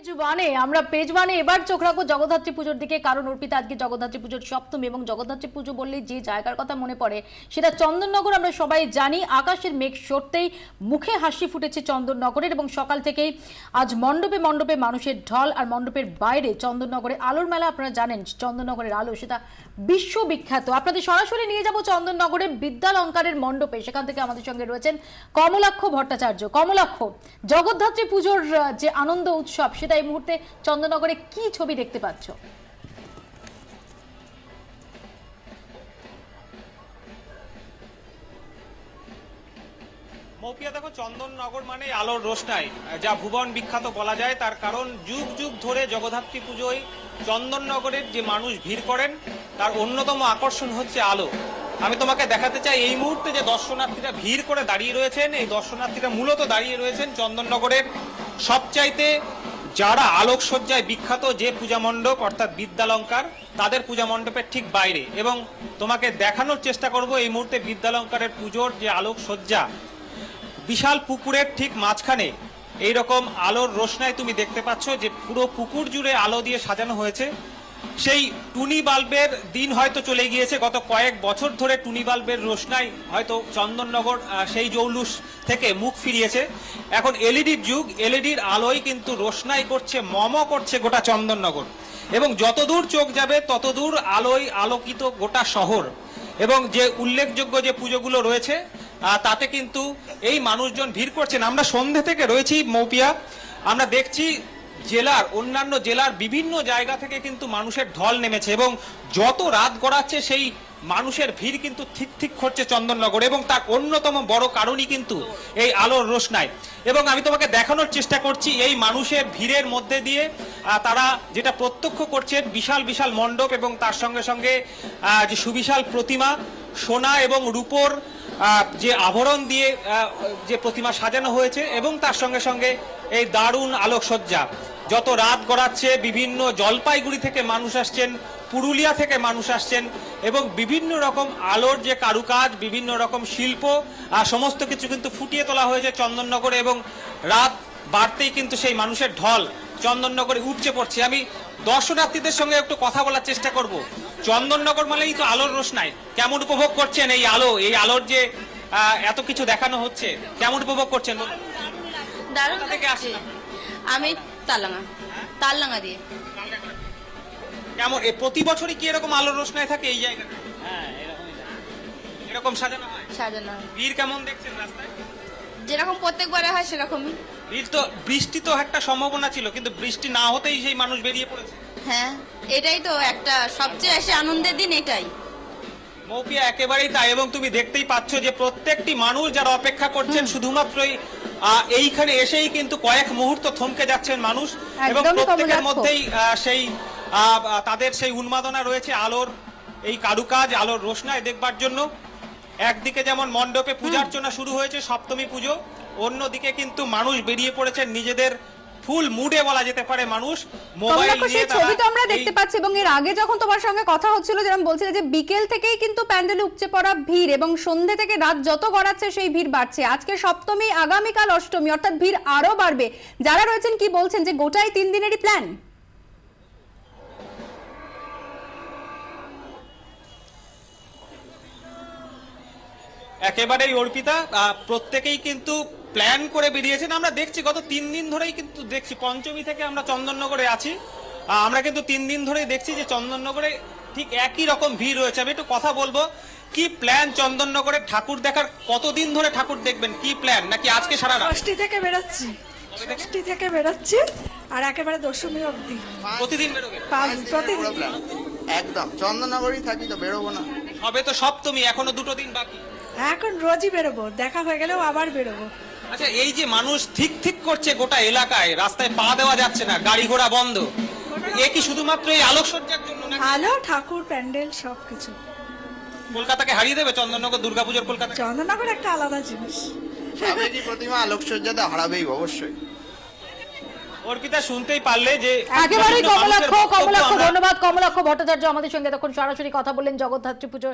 Page ওয়ানে এবার চোখ রাখবো জগদ্ধাত্রী পুজোর দিকে, কারণ অর্পিতা আজকে জগদ্ধাত্রী পুজোর সপ্তমী এবং জগদ্ধাত্রী পুজো বললেই যে জায়গার কথা মনে পড়ে সেটা চন্দননগর। আমরা সবাই জানি আকাশের মেঘ সরতেই মুখে হাসি ফুটেছে চন্দননগরের, এবং সকাল থেকেই আজ মণ্ডপে মণ্ডপে মানুষের ঢল। আর মণ্ডপের বাইরে চন্দননগরে আলোর মেলা, আপনারা জানেন চন্দননগরের আলো সেটা বিশ্ববিখ্যাত। আপনাদের সরাসরি নিয়ে যাব চন্দননগরের বিদ্যালঙ্কারের মণ্ডপে, সেখান থেকে আমাদের সঙ্গে রয়েছেন কমলাক্ষ ভট্টাচার্য। কমলাক্ষ, জগদ্ধাত্রী পুজোর যে আনন্দ উৎসব সেটা এই মুহূর্তে চন্দননগরে কি ছবি দেখতে পাচ্ছ? মৌপিয়া, দেখো চন্দননগর মানে আলোর রোশনাই, যা ভুবন বিখ্যাত বলা যায়। তার কারণ যুগ যুগ ধরে জগদ্ধাত্রী পুজোয় চন্দননগরের যে মানুষ ভিড় করেন তার অন্যতম আকর্ষণ হচ্ছে আলো। আমি তোমাকে দেখাতে চাই এই মুহূর্তে যে দর্শনার্থীরা ভিড় করে দাঁড়িয়ে রয়েছেন, এই দর্শনার্থীরা মূলত দাঁড়িয়ে রয়েছেন চন্দননগরের সবচাইতে যারা আলোকসজ্জায় বিখ্যাত যে পূজা মণ্ডপ অর্থাৎ বিদ্যালঙ্কার, তাদের পূজা মণ্ডপের ঠিক বাইরে। এবং তোমাকে দেখানোর চেষ্টা করব এই মুহূর্তে বিদ্যালঙ্কারের পুজোর যে আলোকসজ্জা। বিশাল পুকুরের ঠিক মাঝখানে এইরকম আলোর রোশনাই তুমি দেখতে পাচ্ছ, যে পুরো পুকুর জুড়ে আলো দিয়ে সাজানো হয়েছে। সেই টুনি বাল্বের দিন হয়তো চলে গিয়েছে, গত কয়েক বছর ধরে টুনি বাল্বের রোশনাই হয়তো চন্দননগর সেই জৌলুস থেকে মুখ ফিরিয়েছে। এখন এলইডির যুগ, এলইডির আলোয় কিন্তু রোশনাই করছে, করছে গোটা চন্দননগর। এবং যতদূর চোখ যাবে ততদূর আলোয় আলোকিত গোটা শহর। এবং যে উল্লেখযোগ্য যে পুজোগুলো রয়েছে তাতে কিন্তু এই মানুষজন ভিড় করছেন। আমরা সন্ধ্যে থেকে রয়েছি মৌপিয়া, আমরা দেখছি জেলার অন্যান্য জেলার বিভিন্ন জায়গা থেকে কিন্তু মানুষের ঢল নেমেছে, এবং যত রাত গড়াচ্ছে সেই মানুষের ভিড় কিন্তু ঠিক ঠিক করছে চন্দননগর। এবং তার অন্যতম বড় কারণই কিন্তু এই আলোর রোশনাই। এবং আমি তোমাকে দেখানোর চেষ্টা করছি এই মানুষের ভিড়ের মধ্যে দিয়ে তারা যেটা প্রত্যক্ষ করছেন বিশাল বিশাল মণ্ডপ, এবং তার সঙ্গে সঙ্গে যে সুবিশাল প্রতিমা, সোনা এবং রূপোর যে আভরণ দিয়ে যে প্রতিমা সাজানো হয়েছে, এবং তার সঙ্গে সঙ্গে এই দারুণ আলোকসজ্জা। যত রাত গড়াচ্ছে বিভিন্ন জলপাইগুড়ি থেকে মানুষ আসছেন, পুরুলিয়া থেকে মানুষ আসছেন, এবং বিভিন্ন রকম আলোর যে কারুকাজ, বিভিন্ন রকম শিল্প সমস্ত কিছু কিন্তু ফুটিয়ে তোলা হয়েছে চন্দননগরে। এবং রাত বাড়তেই কিন্তু সেই মানুষের ঢল চন্দননগরে উপচে পড়ছে। আমি দর্শনার্থীদের সঙ্গে একটু কথা বলার চেষ্টা করব। চন্দননগর মানেই তো আলোর রোশনাই, কেমন উপভোগ করছেন এই আলো, এই আলোর যে এত কিছু দেখানো হচ্ছে, কেমন উপভোগ করছেন? দারুণ থেকে আসছে। আমি তালডাঙ্গা দিয়ে। কেমন প্রতি বছরই কি এরকম আলোর রোশনাই থাকে এই জায়গায়? হ্যাঁ, এরকম সাজানো হয়। ভিড় কেমন দেখছেন রাস্তায়? যেরকম প্রত্যেকবারে হয় সেরকমই ভিড়। তো বৃষ্টি তো একটা সম্ভাবনা ছিল, কিন্তু বৃষ্টি না হতেই সেই মানুষ বেরিয়ে পড়েছে। হ্যাঁ, এটাই তো একটা সবচেয়ে বেশি আনন্দের দিন এটাই। মৌপিয়া, একেবারেই তাই। এবং তুমি দেখতেই পাচ্ছ যে প্রত্যেকটি মানুষ যারা অপেক্ষা করছেন শুধুমাত্রই এইখানে এসেই কিন্তু কয়েক মুহূর্ত থমকে যাচ্ছেন মানুষ, এবং প্রত্যেকের মধ্যেই সেই তাদের সেই উন্মাদনা রয়েছে আলোর এই কারুকাজ, আলোর রোশনাই দেখবার জন্য। একদিকে যেমন মণ্ডপে পূজার্চনা শুরু হয়েছে, সপ্তমী পুজো, অন্যদিকে কিন্তু মানুষ বেরিয়ে পড়েছেন নিজেদের ফুল মুডে বলা যেতে পারে। মানুষ মোবাইল নিয়ে ছবি তো আমরা দেখতে পাচ্ছি, এবং এর আগে যখন তোমার সঙ্গে কথা হচ্ছিল যেরকম বলছিলে যে বিকেল থেকেই কিন্তু প্যান্ডেলে উপচে পড়া ভিড়, এবং সন্ধ্যে থেকে রাত যত গড়াচ্ছে সেই ভিড় বাড়ছে। আজকে সপ্তমী, আগামীকাল অষ্টমী, অর্থাৎ ভিড় আরো বাড়বে। যারা রয়েছেন কি বলছেন যে গোটাই 3 দিনেরই প্ল্যান? একেবারেই অর্পিতা, প্রত্যেকেই কিন্তু প্ল্যান করে বেরিয়েছেন। আমরা দেখছি গত 3 দিন ধরেই কিন্তু দেখছি, পঞ্চমী থেকে আমরা চন্দননগরে আছি, আমরা কিন্তু 3 দিন ধরেই দেখছি যে চন্দননগরে ঠিক একই রকম ভিড় রয়েছে। আমি একটু কথা বলবো, কি প্ল্যান চন্দননগরে ঠাকুর দেখার? কতদিন ধরে ঠাকুর দেখবেন, কি প্ল্যান? নাকি আজকে সারা রাত? ষষ্ঠী থেকে বেরোচ্ছি আর একেবারে দশমী অবধি। প্রতিদিন বেরোবেন? প্রতিদিন একদম চন্দননগরই থাকি, তো বেরোবো না। হবে তো সপ্তমী, এখনো 2 দিন বাকি। এখন রোজই বেরোবো, দেখা হয়ে গেলেও আবার বেরোবো। আচ্ছা, এই যে মানুষ ঠিক ঠিক করছে গোটা এলাকায়, রাস্তায় পা দেওয়া যাচ্ছে না, গাড়ি ঘোড়া বন্ধ, এ কি শুধুমাত্র এই আলোকসজ্জার জন্য? আলো, ঠাকুর, প্যান্ডেল সবকিছু। কলকাতাকে হারিয়ে দেবে চন্দননগর দুর্গাপূজার? কলকাতা চন্দননগর একটা আলাদা জিনিস। প্রতিমা আলোকসজ্জাতে হারাবেই অবশ্যই। অর্পিতা, শুনতেই পারলে যে একেবারেই কমলাক্ষ ধন্যবাদ। কমলাক্ষ ভট্টাচার্য আমাদের সঙ্গে তখন সরাসরি কথা বললেন জগদ্ধাত্রী পুজোর